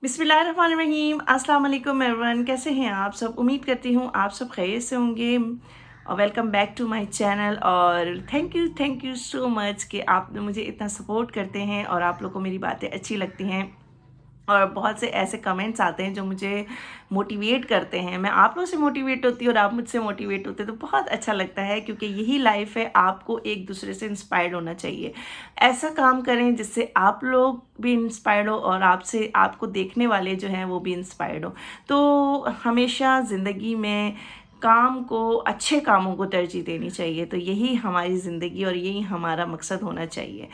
बिस्मिल्लाहिर्रहमानिर्रहीम। अस्सलाम वालेकुम एवरीवन, कैसे हैं आप सब? उम्मीद करती हूँ आप सब खैरियत से होंगे और welcome back to my channel. और थैंक यू सो मच कि आप मुझे इतना सपोर्ट करते हैं और आप लोगों को मेरी बातें अच्छी लगती हैं और बहुत से ऐसे कमेंट्स आते हैं जो मुझे मोटिवेट करते हैं। मैं आप लोगों से मोटिवेट होती हूँ और आप मुझसे मोटिवेट होते हैं, तो बहुत अच्छा लगता है क्योंकि यही लाइफ है। आपको एक दूसरे से इंस्पायर्ड होना चाहिए। ऐसा काम करें जिससे आप लोग भी इंस्पायर्ड हो और आपसे आपको देखने वाले जो हैं वो भी इंस्पायर्ड हो। तो हमेशा ज़िंदगी में काम को, अच्छे कामों को तरजीह देनी चाहिए। तो यही हमारी ज़िंदगी और यही हमारा मकसद होना चाहिए।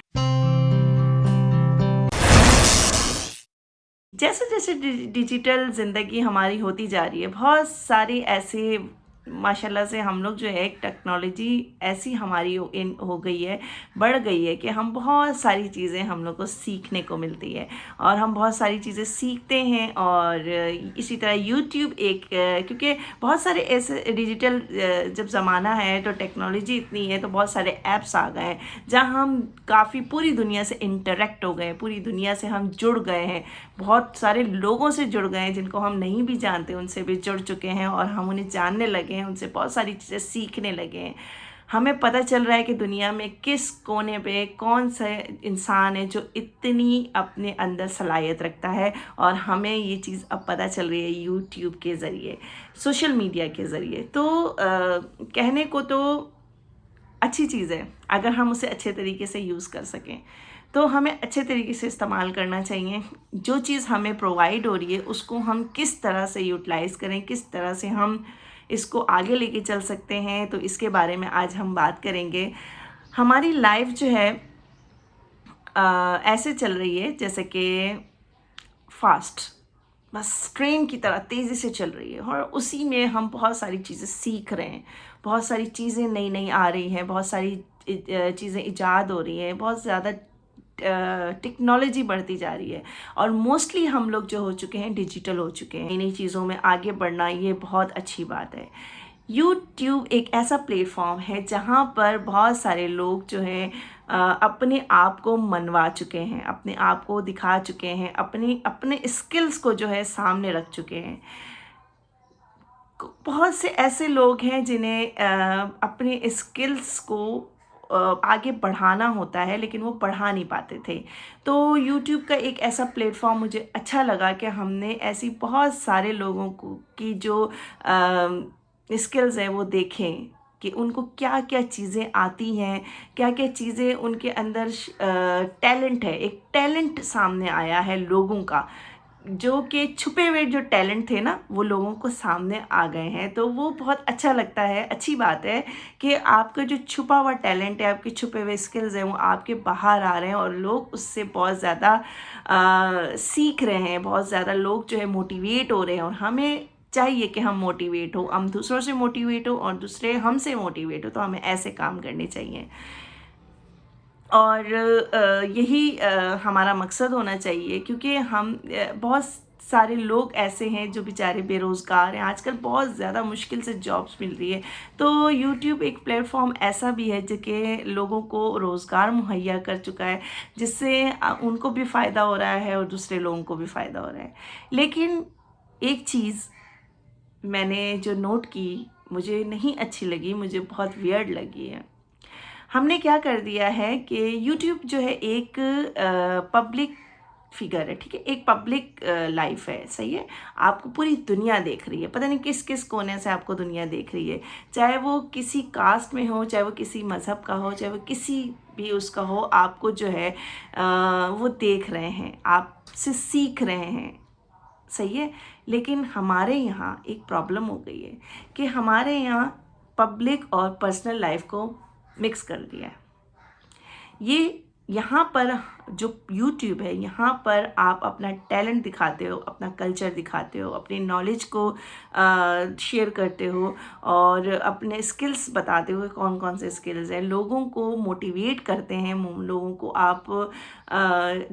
जैसे जैसे डिजिटल ज़िंदगी हमारी होती जा रही है, बहुत सारे ऐसे माशाल्लाह से हम लोग जो है, एक टेक्नोलॉजी ऐसी हमारी हो गई है, बढ़ गई है कि हम बहुत सारी चीज़ें हम लोग को सीखने को मिलती है और हम बहुत सारी चीज़ें सीखते हैं। और इसी तरह यूट्यूब एक क्योंकि बहुत सारे ऐसे डिजिटल जब ज़माना है तो टेक्नोलॉजी इतनी है, तो बहुत सारे ऐप्स आ गए हैं जहाँ हम काफ़ी पूरी दुनिया से इंटरेक्ट हो गए, पूरी दुनिया से हम जुड़ गए हैं, बहुत सारे लोगों से जुड़ गए हैं जिनको हम नहीं भी जानते, उनसे भी जुड़ चुके हैं और हम उन्हें जानने लगे हैं, उनसे बहुत सारी चीज़ें सीखने लगे हैं। हमें पता चल रहा है कि दुनिया में किस कोने पे कौन सा इंसान है जो इतनी अपने अंदर सलाहियत रखता है। और हमें ये चीज़ अब पता चल रही है यूट्यूब के ज़रिए, सोशल मीडिया के ज़रिए। तो कहने को तो अच्छी चीज़ है अगर हम उसे अच्छे तरीके से यूज़ कर सकें, तो हमें अच्छे तरीके से इस्तेमाल करना चाहिए। जो चीज़ हमें प्रोवाइड हो रही है उसको हम किस तरह से यूटिलाइज़ करें, किस तरह से हम इसको आगे लेके चल सकते हैं, तो इसके बारे में आज हम बात करेंगे। हमारी लाइफ जो है ऐसे चल रही है जैसे कि फास्ट, बस ट्रेन की तरह तेज़ी से चल रही है और उसी में हम बहुत सारी चीज़ें सीख रहे हैं, बहुत सारी चीज़ें नई नई आ रही हैं, बहुत सारी चीज़ें ईजाद हो रही हैं, बहुत ज़्यादा टेक्नोलॉजी बढ़ती जा रही है और मोस्टली हम लोग जो हो चुके हैं डिजिटल हो चुके हैं। नई नई चीज़ों में आगे बढ़ना ये बहुत अच्छी बात है। यूट्यूब एक ऐसा प्लेटफॉर्म है जहाँ पर बहुत सारे लोग जो हैं अपने आप को मनवा चुके हैं, अपने आप को दिखा चुके हैं, अपने अपने स्किल्स को जो है सामने रख चुके हैं। बहुत से ऐसे लोग हैं जिन्हें अपने स्किल्स को आगे बढ़ाना होता है लेकिन वो बढ़ा नहीं पाते थे। तो यूट्यूब का एक ऐसा प्लेटफॉर्म मुझे अच्छा लगा कि हमने ऐसी बहुत सारे लोगों को की जो स्किल्स हैं वो देखें कि उनको क्या क्या चीज़ें आती हैं, क्या क्या चीज़ें उनके अंदर टैलेंट है। एक टैलेंट सामने आया है लोगों का, जो कि छुपे हुए जो टैलेंट थे ना वो लोगों को सामने आ गए हैं। तो वो बहुत अच्छा लगता है, अच्छी बात है कि आपका जो छुपा हुआ टैलेंट है, आपके छुपे हुए स्किल्स हैं वो आपके बाहर आ रहे हैं और लोग उससे बहुत ज़्यादा सीख रहे हैं, बहुत ज़्यादा लोग जो है मोटिवेट हो रहे हैं। और हमें चाहिए कि हम मोटिवेट हो, हम दूसरों से मोटिवेट हो और दूसरे हमसे मोटिवेट हो, तो हमें ऐसे काम करने चाहिए। और यही हमारा मकसद होना चाहिए क्योंकि हम बहुत सारे लोग ऐसे हैं जो बेचारे बेरोज़गार हैं। आजकल बहुत ज़्यादा मुश्किल से जॉब्स मिल रही है। तो यूट्यूब एक प्लेटफॉर्म ऐसा भी है जो कि लोगों को रोज़गार मुहैया कर चुका है, जिससे उनको भी फ़ायदा हो रहा है और दूसरे लोगों को भी फ़ायदा हो रहा है। लेकिन एक चीज़ मैंने जो नोट की, मुझे नहीं अच्छी लगी, मुझे बहुत वियर्ड लगी है। हमने क्या कर दिया है कि यूट्यूब जो है एक पब्लिक फिगर है, ठीक है, एक पब्लिक लाइफ है, सही है। आपको पूरी दुनिया देख रही है, पता नहीं किस किस कोने से आपको दुनिया देख रही है, चाहे वो किसी कास्ट में हो, चाहे वो किसी मज़हब का हो, चाहे वो किसी भी उसका हो, आपको जो है वो देख रहे हैं, आपसे सीख रहे हैं, सही है। लेकिन हमारे यहाँ एक प्रॉब्लम हो गई है कि हमारे यहाँ पब्लिक और पर्सनल लाइफ को मिक्स कर दिया है। ये यहाँ पर जो यूट्यूब है, यहाँ पर आप अपना टैलेंट दिखाते हो, अपना कल्चर दिखाते हो, अपनी नॉलेज को शेयर करते हो और अपने स्किल्स बताते हो, कौन कौन से स्किल्स हैं, लोगों को मोटिवेट करते हैं, लोगों को आप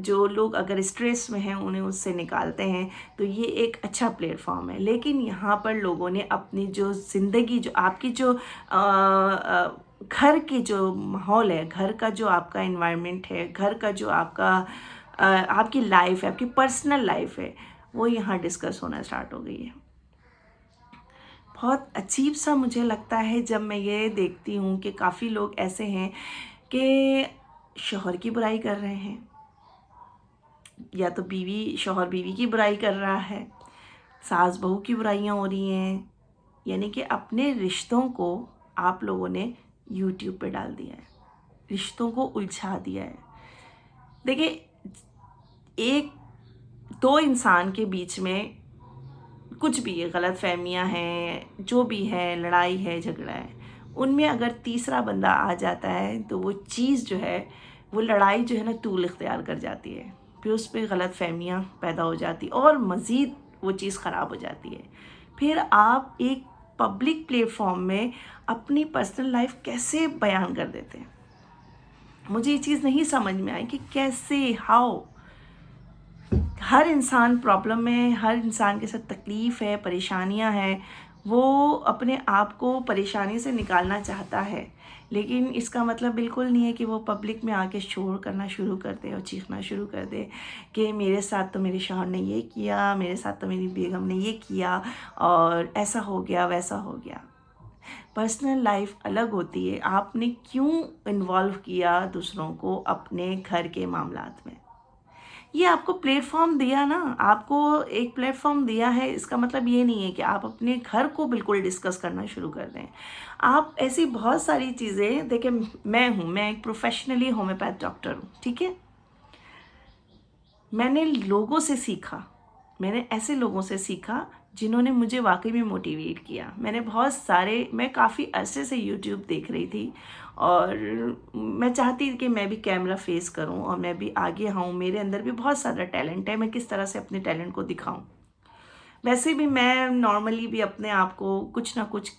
जो लोग अगर स्ट्रेस में हैं उन्हें उससे निकालते हैं। तो ये एक अच्छा प्लेटफॉर्म है। लेकिन यहाँ पर लोगों ने अपनी जो ज़िंदगी, जो आपकी जो घर की जो माहौल है, घर का जो आपका एनवायरनमेंट है, घर का जो आपका आपकी लाइफ है, आपकी पर्सनल लाइफ है, वो यहाँ डिस्कस होना स्टार्ट हो गई है। बहुत अजीब सा मुझे लगता है जब मैं ये देखती हूँ कि काफ़ी लोग ऐसे हैं कि शौहर की बुराई कर रहे हैं, या तो शौहर बीवी की बुराई कर रहा है, सास बहू की बुराइयाँ हो रही हैं, यानी कि अपने रिश्तों को आप लोगों ने यूट्यूब पे डाल दिया है, रिश्तों को उलझा दिया है। देखिए, एक दो इंसान के बीच में कुछ भी गलत फहमियाँ हैं, जो भी है, लड़ाई है, झगड़ा है, उनमें अगर तीसरा बंदा आ जाता है तो वो चीज़ जो है, वो लड़ाई जो है ना तूल इख्तियार कर जाती है, फिर उस पर गलत फहमियाँ पैदा हो जाती और मज़ीद वो चीज़ ख़राब हो जाती है। फिर आप एक पब्लिक प्लेटफॉर्म में अपनी पर्सनल लाइफ कैसे बयान कर देते हैं? मुझे ये चीज़ नहीं समझ में आई कि कैसे, हाउ। हर इंसान प्रॉब्लम में है, हर इंसान के साथ तकलीफ़ है, परेशानियां हैं, वो अपने आप को परेशानी से निकालना चाहता है, लेकिन इसका मतलब बिल्कुल नहीं है कि वो पब्लिक में आके शोर करना शुरू कर दे और चीखना शुरू कर दे कि मेरे साथ तो मेरे शौहर ने ये किया, मेरे साथ तो मेरी बेगम ने ये किया, और ऐसा हो गया, वैसा हो गया। पर्सनल लाइफ अलग होती है। आपने क्यों इन्वॉल्व किया दूसरों को अपने घर के मामलात में? ये आपको प्लेटफॉर्म दिया ना, आपको एक प्लेटफॉर्म दिया है, इसका मतलब ये नहीं है कि आप अपने घर को बिल्कुल डिस्कस करना शुरू कर दें। आप ऐसी बहुत सारी चीज़ें देखिए, मैं एक प्रोफेशनली होम्योपैथ डॉक्टर हूँ, ठीक है। मैंने लोगों से सीखा, मैंने ऐसे लोगों से सीखा जिन्होंने मुझे वाकई में मोटिवेट किया। मैं काफ़ी अरसे से यूट्यूब देख रही थी और मैं चाहती थी कि मैं भी कैमरा फेस करूं और मैं भी आगे आऊं, मेरे अंदर भी बहुत सारा टैलेंट है, मैं किस तरह से अपने टैलेंट को दिखाऊं। वैसे भी मैं नॉर्मली भी अपने आप को कुछ ना कुछ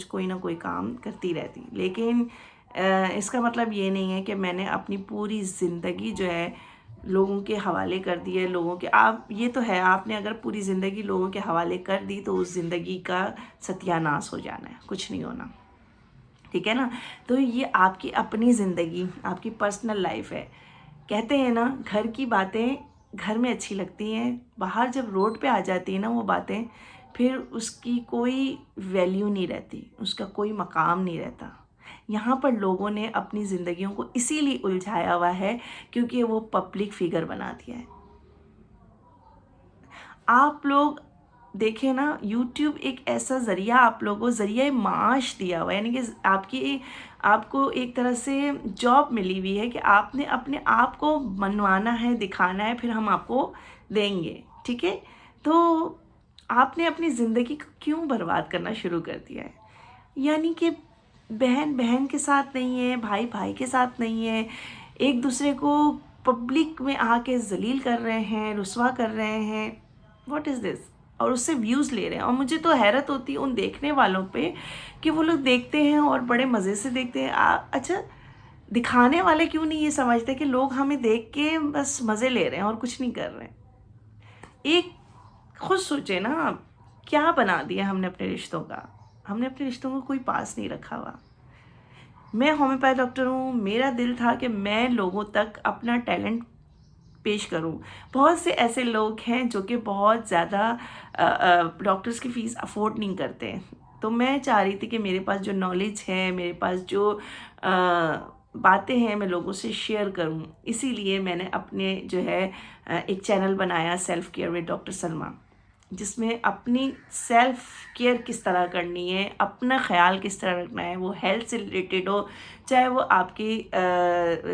कोई ना कोई काम करती रहती, लेकिन इसका मतलब ये नहीं है कि मैंने अपनी पूरी ज़िंदगी जो है लोगों के हवाले कर दी है। लोगों के आप ये तो है, आपने अगर पूरी ज़िंदगी लोगों के हवाले कर दी तो उस ज़िंदगी का सत्यानाश हो जाना है, कुछ नहीं होना, ठीक है ना। तो ये आपकी अपनी ज़िंदगी, आपकी पर्सनल लाइफ है। कहते हैं ना, घर की बातें घर में अच्छी लगती हैं, बाहर जब रोड पे आ जाती है ना वो बातें, फिर उसकी कोई वैल्यू नहीं रहती, उसका कोई मकाम नहीं रहता। यहाँ पर लोगों ने अपनी ज़िंदगियों को इसीलिए उलझाया हुआ है क्योंकि वो पब्लिक फिगर बना दिया है। आप लोग देखें ना, यूट्यूब एक ऐसा ज़रिया आप लोगों को ज़रिया माश दिया हुआ है, यानी कि आपको एक तरह से जॉब मिली हुई है कि आपने अपने आप को मनवाना है, दिखाना है, फिर हम आपको देंगे, ठीक है। तो आपने अपनी ज़िंदगी को क्यों बर्बाद करना शुरू कर दिया है? यानी कि बहन बहन के साथ नहीं है, भाई भाई के साथ नहीं है, एक दूसरे को पब्लिक में आके जलील कर रहे हैं, रुसवा कर रहे हैं। What is this? और उससे व्यूज़ ले रहे हैं। और मुझे तो हैरत होती है उन देखने वालों पे कि वो लोग देखते हैं और बड़े मज़े से देखते हैं। अच्छा, दिखाने वाले क्यों नहीं ये समझते कि लोग हमें देख के बस मज़े ले रहे हैं और कुछ नहीं कर रहे हैं? एक खुद सोचे ना आप, क्या बना दिया हमने अपने रिश्तों का? हमने अपने रिश्तों को कोई पास नहीं रखा हुआ। मैं होम्योपैथ डॉक्टर हूँ, मेरा दिल था कि मैं लोगों तक अपना टैलेंट पेश करूं। बहुत से ऐसे लोग हैं जो कि बहुत ज़्यादा डॉक्टर्स की फ़ीस अफोर्ड नहीं करते हैं, तो मैं चाह रही थी कि मेरे पास जो नॉलेज है, मेरे पास जो बातें हैं, मैं लोगों से शेयर करूं। इसीलिए मैंने अपने जो है एक चैनल बनाया, self care with doctor Salma, जिसमें अपनी सेल्फ केयर किस तरह करनी है, अपना ख्याल किस तरह रखना है, वो हेल्थ से रिलेटेड हो, चाहे वो आपकी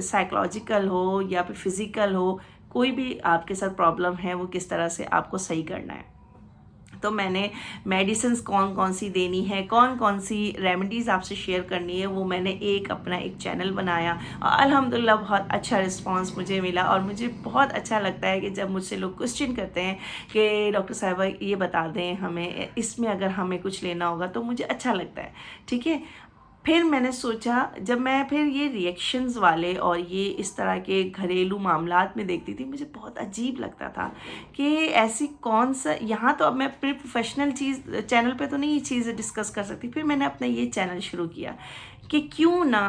साइकोलॉजिकल हो या फिर फिज़िकल हो, कोई भी आपके साथ प्रॉब्लम है वो किस तरह से आपको सही करना है। तो मैंने मेडिसिन्स कौन कौन सी देनी है, कौन कौन सी रेमेडीज़ आपसे शेयर करनी है, वो मैंने अपना एक चैनल बनाया और अल्हम्दुलिल्लाह बहुत अच्छा रिस्पांस मुझे मिला। और मुझे बहुत अच्छा लगता है कि जब मुझसे लोग क्वेश्चन करते हैं कि डॉक्टर साहिबा ये बता दें हमें, इसमें अगर हमें कुछ लेना होगा, तो मुझे अच्छा लगता है, ठीक है। फिर मैंने सोचा, जब मैं फिर ये रिएक्शंस वाले और ये इस तरह के घरेलू मामलात में देखती थी, मुझे बहुत अजीब लगता था कि ऐसी कौन सा, यहाँ तो अब मैं अपनी प्रोफेशनल चैनल पे तो नहीं ये चीज़ें डिस्कस कर सकती। फिर मैंने अपना ये चैनल शुरू किया कि क्यों ना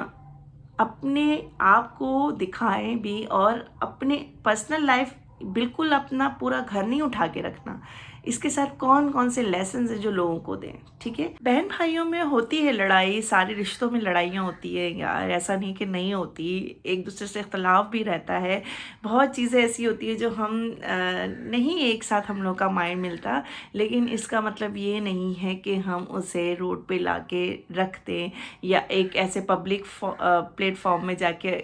अपने आप को दिखाएं भी और अपने पर्सनल लाइफ बिल्कुल अपना पूरा घर नहीं उठा के रखना। इसके साथ कौन कौन से लेसन्स हैं जो लोगों को दें, ठीक है। बहन भाइयों में होती है लड़ाई, सारे रिश्तों में लड़ाइयाँ होती है यार, ऐसा नहीं कि नहीं होती, एक दूसरे से इख्तलाफ भी रहता है। बहुत चीज़ें ऐसी होती है जो हम नहीं एक साथ हम लोग का माइंड मिलता, लेकिन इसका मतलब ये नहीं है कि हम उसे रोड पे ला के रख दें या एक ऐसे पब्लिक प्लेटफॉर्म में जाके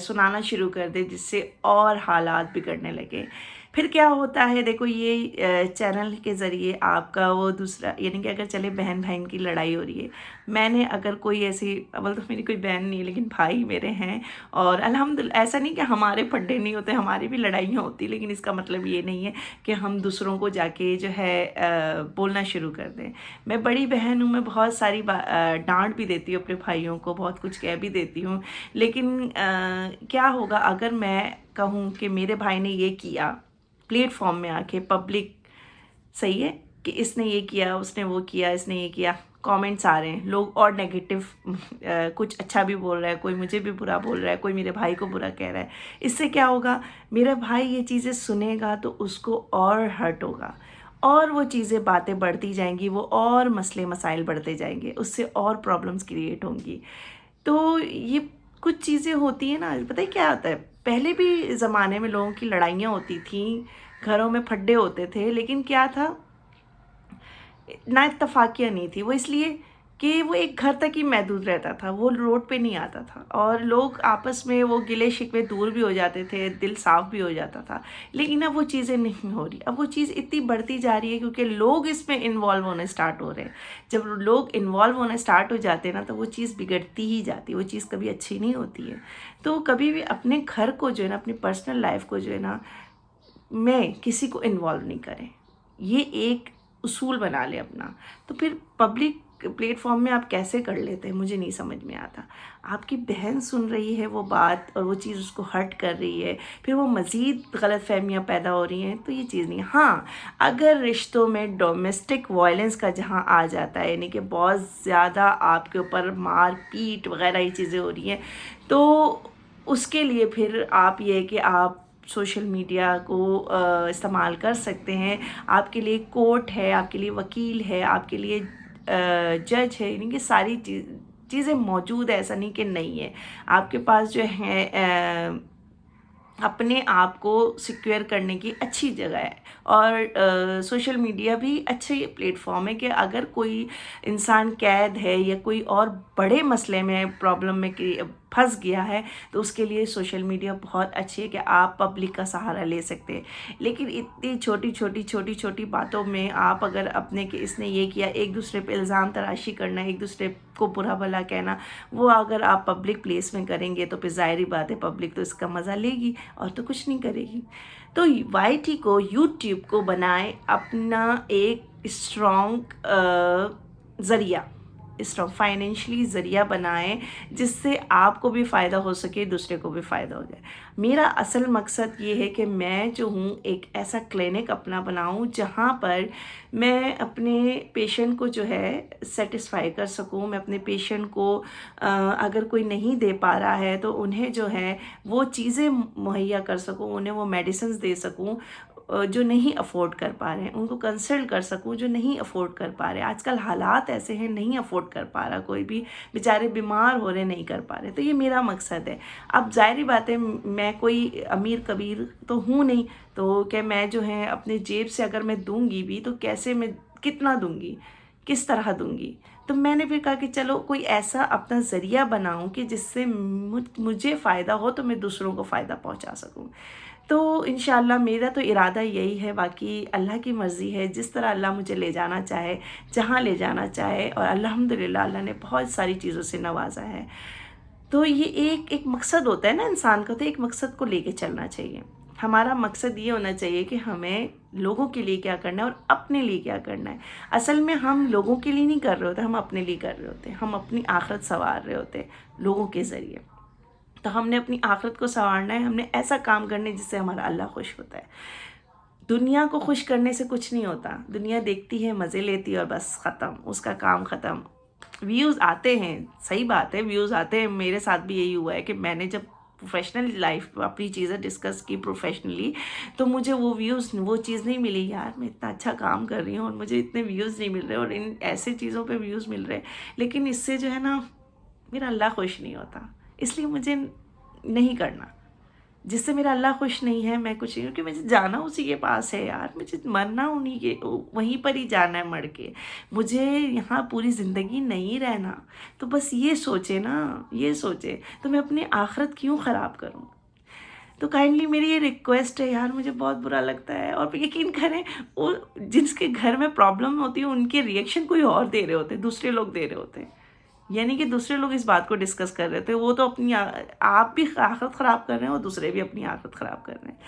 सुनाना शुरू कर दे जिससे और हालात बिगड़ने लगे। फिर क्या होता है, देखो ये चैनल के ज़रिए आपका वो दूसरा, यानी कि अगर चले बहन भाई की लड़ाई हो रही है, मैंने अगर कोई ऐसी, अव्वल तो मेरी कोई बहन नहीं है लेकिन भाई मेरे हैं, और अल्हम्दुलिल्लाह ऐसा नहीं कि हमारे पड्डे नहीं होते, हमारी भी लड़ाइयाँ होती, लेकिन इसका मतलब ये नहीं है कि हम दूसरों को जाके जो है बोलना शुरू कर दें। मैं बड़ी बहन हूँ, मैं बहुत सारी डांट भी देती हूँ अपने भाइयों को, बहुत कुछ कह भी देती हूँ, लेकिन क्या होगा अगर मैं कहूँ कि मेरे भाई ने ये किया प्लेटफॉर्म में आके, पब्लिक, सही है कि इसने ये किया, उसने वो किया, इसने ये किया, कमेंट्स आ रहे हैं, लोग और नेगेटिव कुछ अच्छा भी बोल रहा है, कोई मुझे भी बुरा बोल रहा है, कोई मेरे भाई को बुरा कह रहा है। इससे क्या होगा, मेरा भाई ये चीज़ें सुनेगा तो उसको और हर्ट होगा, और वो चीज़ें बातें बढ़ती जाएंगी, वो और मसले मसाइल बढ़ते जाएंगे, उससे और प्रॉब्लम्स क्रिएट होंगी। तो ये कुछ चीज़ें होती हैं ना, पता है क्या होता है, पहले भी ज़माने में लोगों की लड़ाइयाँ होती थी, घरों में फड्डे होते थे, लेकिन क्या था, ना इत्तफाकियाँ नहीं थी, वो इसलिए कि वो एक घर तक ही महदूद रहता था, वो रोड पे नहीं आता था, और लोग आपस में वो गिले शिकवे दूर भी हो जाते थे, दिल साफ़ भी हो जाता था। लेकिन अब वो चीज़ें नहीं हो रही, अब वो चीज़ इतनी बढ़ती जा रही है क्योंकि लोग इसमें इन्वॉल्व होने स्टार्ट हो रहे हैं। जब लोग इन्वॉल्व होने स्टार्ट हो जाते हैं ना, तो वो चीज़ बिगड़ती ही जाती है, वो चीज़ कभी अच्छी नहीं होती है। तो कभी भी अपने घर को जो है ना, अपनी पर्सनल लाइफ को जो है ना, में किसी को इन्वॉल्व नहीं करें, ये एक उसूल बना ले अपना। तो फिर पब्लिक प्लेटफॉर्म में आप कैसे कर लेते हैं, मुझे नहीं समझ में आता। आपकी बहन सुन रही है वो बात और वो चीज़ उसको हर्ट कर रही है, फिर वो मज़ीद गलतफहमियाँ पैदा हो रही हैं, तो ये चीज़ नहीं। हाँ, अगर रिश्तों में डोमेस्टिक वायलेंस का जहाँ आ जाता है, यानी कि बहुत ज़्यादा आपके ऊपर मार पीट वगैरह ये चीज़ें हो रही हैं, तो उसके लिए फिर आप ये कि आप सोशल मीडिया को इस्तेमाल कर सकते हैं। आपके लिए कोर्ट है, आपके लिए वकील है, आपके लिए जज है, यानी कि सारी चीज़ें मौजूद है, ऐसा नहीं कि नहीं है। आपके पास जो है अपने आप को सिक्योर करने की अच्छी जगह है, और सोशल मीडिया भी अच्छे प्लेटफॉर्म है कि अगर कोई इंसान कैद है या कोई और बड़े मसले में, प्रॉब्लम में फंस गया है, तो उसके लिए सोशल मीडिया बहुत अच्छी है कि आप पब्लिक का सहारा ले सकते हैं। लेकिन इतनी छोटी छोटी बातों में आप अगर अपने कि इसने ये किया, एक दूसरे पे इल्ज़ाम तराशी करना, एक दूसरे को बुरा भला कहना, वो अगर आप पब्लिक प्लेस में करेंगे तो फिर ज़ाहिर बात है पब्लिक तो इसका मज़ा लेगी और तो कुछ नहीं करेगी। तो YT को, यूट्यूब को बनाए अपना एक स्ट्रॉन्ग ज़रिया, स्ट्रॉन्ग फाइनेंशियली ज़रिया बनाएं, जिससे आपको भी फ़ायदा हो सके, दूसरे को भी फ़ायदा हो जाए। मेरा असल मकसद ये है कि मैं जो हूँ एक ऐसा क्लिनिक अपना बनाऊँ जहाँ पर मैं अपने पेशेंट को जो है सेटिस्फाई कर सकूँ। मैं अपने पेशेंट को अगर कोई नहीं दे पा रहा है तो उन्हें जो है वो चीज़ें मुहैया कर सकूँ, उन्हें वो मेडिसिन्स दे सकूँ जो नहीं अफोर्ड कर पा रहे हैं, उनको कंसल्ट कर सकूं जो नहीं अफोर्ड कर पा रहे। आजकल हालात ऐसे हैं, नहीं अफोर्ड कर पा रहा कोई भी, बेचारे बीमार हो रहे, नहीं कर पा रहे। तो ये मेरा मकसद है। अब जाहिर बात है मैं कोई अमीर कबीर तो हूँ नहीं, तो क्या मैं जो है अपने जेब से अगर मैं दूंगी भी तो कैसे, मैं कितना दूंगी, किस तरह दूंगी। तो मैंने फिर कहा कि चलो कोई ऐसा अपना ज़रिया बनाऊं कि जिससे मुझे फ़ायदा हो तो मैं दूसरों को फ़ायदा पहुंचा सकूं। तो इंशाल्लाह मेरा तो इरादा यही है, बाकी अल्लाह की मर्ज़ी है, जिस तरह अल्लाह मुझे ले जाना चाहे, जहाँ ले जाना चाहे, और अल्हम्दुलिल्लाह अल्लाह ने बहुत सारी चीज़ों से नवाजा है। तो ये एक मकसद होता है ना इंसान का, तो एक मकसद को लेके चलना चाहिए। हमारा मकसद ये होना चाहिए कि हमें लोगों के लिए क्या करना है और अपने लिए क्या करना है। असल में हम लोगों के लिए नहीं कर रहे होते, हम अपने लिए कर रहे होते हैं, हम अपनी आखिरत संवार रहे होते हैं लोगों के ज़रिए। तो हमने अपनी आखिरत को संवारना है, हमने ऐसा काम करना है जिससे हमारा अल्लाह खुश होता है। दुनिया को खुश करने से कुछ नहीं होता, दुनिया देखती है, मज़े लेती है और बस ख़त्म, उसका काम ख़त्म। व्यूज़ आते हैं, सही बात है, व्यूज़ आते हैं, मेरे साथ भी यही हुआ है कि मैंने जब प्रोफेशनल लाइफ अपनी चीज़ें डिस्कस की प्रोफेशनली, तो मुझे वो व्यूज़ वो चीज़ नहीं मिली। यार मैं इतना अच्छा काम कर रही हूँ और मुझे इतने व्यूज़ नहीं मिल रहे और इन ऐसे चीज़ों पे व्यूज़ मिल रहे, लेकिन इससे जो है ना मेरा अल्लाह खुश नहीं होता, इसलिए मुझे नहीं करना। जिससे मेरा अल्लाह खुश नहीं है, मैं कुछ नहीं, क्योंकि मुझे जाना उसी के पास है यार, मुझे मरना उन्हीं के वहीं पर ही जाना है मर के। मुझे यहाँ पूरी ज़िंदगी नहीं रहना। तो बस ये सोचे ना, ये सोचे तो मैं अपनी आखिरत क्यों ख़राब करूँ। तो काइंडली मेरी ये रिक्वेस्ट है यार, मुझे बहुत बुरा लगता है। और यकीन करें, वो जिसके घर में प्रॉब्लम होती है उनके रिएक्शन कोई और दे रहे होते हैं, दूसरे लोग दे रहे होते हैं। यानी कि दूसरे लोग इस बात को डिस्कस कर रहे थे, वो तो अपनी आप भी आखिरत ख़राब कर रहे हैं और दूसरे भी अपनी आखिरत ख़राब कर रहे हैं।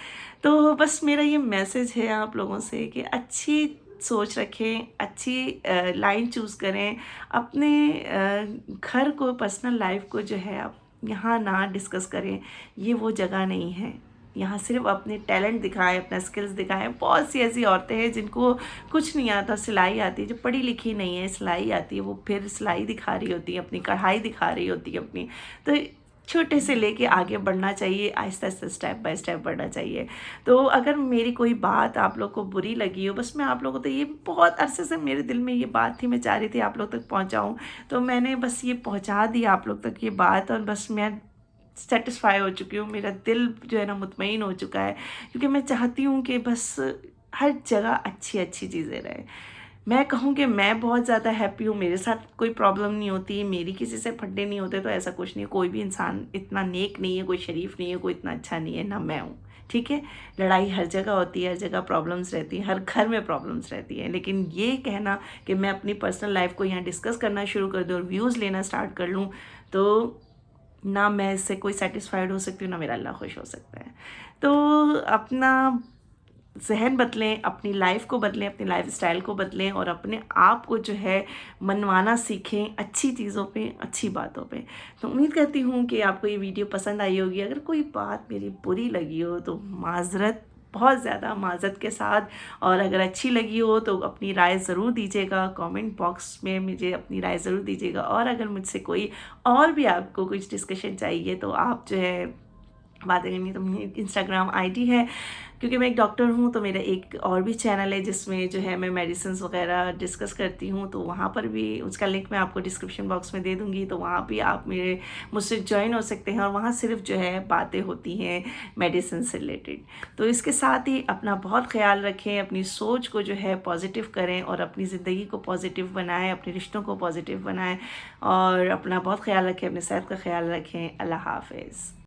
तो बस मेरा ये मैसेज है आप लोगों से कि अच्छी सोच रखें, अच्छी लाइन चूज़ करें। अपने घर को, पर्सनल लाइफ को जो है आप यहाँ ना डिस्कस करें, ये वो जगह नहीं है। यहाँ सिर्फ अपने टैलेंट दिखाएं, अपना स्किल्स दिखाएं। बहुत सी ऐसी औरतें हैं जिनको कुछ नहीं आता, सिलाई आती है, जो पढ़ी लिखी नहीं है, सिलाई आती है, वो फिर सिलाई दिखा रही होती है, अपनी कढ़ाई दिखा रही होती है अपनी। तो छोटे से लेके आगे बढ़ना चाहिए, Aahista Aahista step by step बढ़ना चाहिए। तो अगर मेरी कोई बात आप लोग को बुरी लगी हो, बस मैं आप लोगों को, तो ये बहुत अरसे से मेरे दिल में ये बात थी, मैं चाह रही थी आप लोग तक पहुंचाऊं, तो मैंने बस ये पहुंचा दी आप लोग तक ये बात, और बस मैं सेटिस्फाई हो चुकी हूँ। मेरा दिल जो है ना मुतमईन हो चुका है, क्योंकि मैं चाहती हूँ कि बस हर जगह अच्छी अच्छी चीज़ें रहे। मैं कहूँ कि मैं बहुत ज़्यादा हैप्पी हूँ, मेरे साथ कोई प्रॉब्लम नहीं होती, मेरी किसी से फड्डे नहीं होते, तो ऐसा कुछ नहीं है। कोई भी इंसान इतना नेक नहीं है, कोई शरीफ नहीं है, कोई इतना अच्छा नहीं है, ना मैं हूँ। ठीक है, लड़ाई हर जगह होती है, हर जगह प्रॉब्लम्स रहती हैं, हर घर में प्रॉब्लम्स रहती हैं, लेकिन ये कहना कि मैं अपनी पर्सनल लाइफ को यहाँ डिस्कस करना शुरू कर दूँ और व्यूज़ लेना स्टार्ट कर लूँ, तो ना मैं इससे कोई सेटिस्फाइड हो सकती हूँ, ना मेरा अल्लाह खुश हो सकता है। तो अपना ज़हन बदलें, अपनी लाइफ को बदलें, अपनी लाइफ स्टाइल को बदलें, और अपने आप को जो है मनवाना सीखें अच्छी चीज़ों पे, अच्छी बातों पे। तो उम्मीद करती हूँ कि आपको ये वीडियो पसंद आई होगी। अगर कोई बात मेरी बुरी लगी हो तो माज़रत, बहुत ज़्यादा माज़रत के साथ, और अगर अच्छी लगी हो तो अपनी राय ज़रूर दीजिएगा, कमेंट बॉक्स में मुझे अपनी राय ज़रूर दीजिएगा। और अगर मुझसे कोई और भी आपको कुछ डिस्कशन चाहिए तो आप जो है बातें करनी, तो मेरी इंस्टाग्राम आईडी है, क्योंकि मैं एक डॉक्टर हूँ, तो मेरा एक और भी चैनल है जिसमें जो है मैं मेडिसिन वगैरह डिस्कस करती हूँ, तो वहाँ पर भी उसका लिंक मैं आपको डिस्क्रिप्शन बॉक्स में दे दूँगी, तो वहाँ भी आप मुझसे ज्वाइन हो सकते हैं। और वहाँ सिर्फ जो है बातें होती हैं मेडिसिन से रिलेटेड। तो इसके साथ ही अपना बहुत ख्याल रखें, अपनी सोच को जो है पॉजिटिव करें, और अपनी ज़िंदगी को पॉजिटिव बनाएं, अपने रिश्तों को पॉजिटिव बनाएं, और अपना बहुत ख्याल रखें, अपनी सेहत का ख्याल रखें। अल्लाह हाफ़िज़।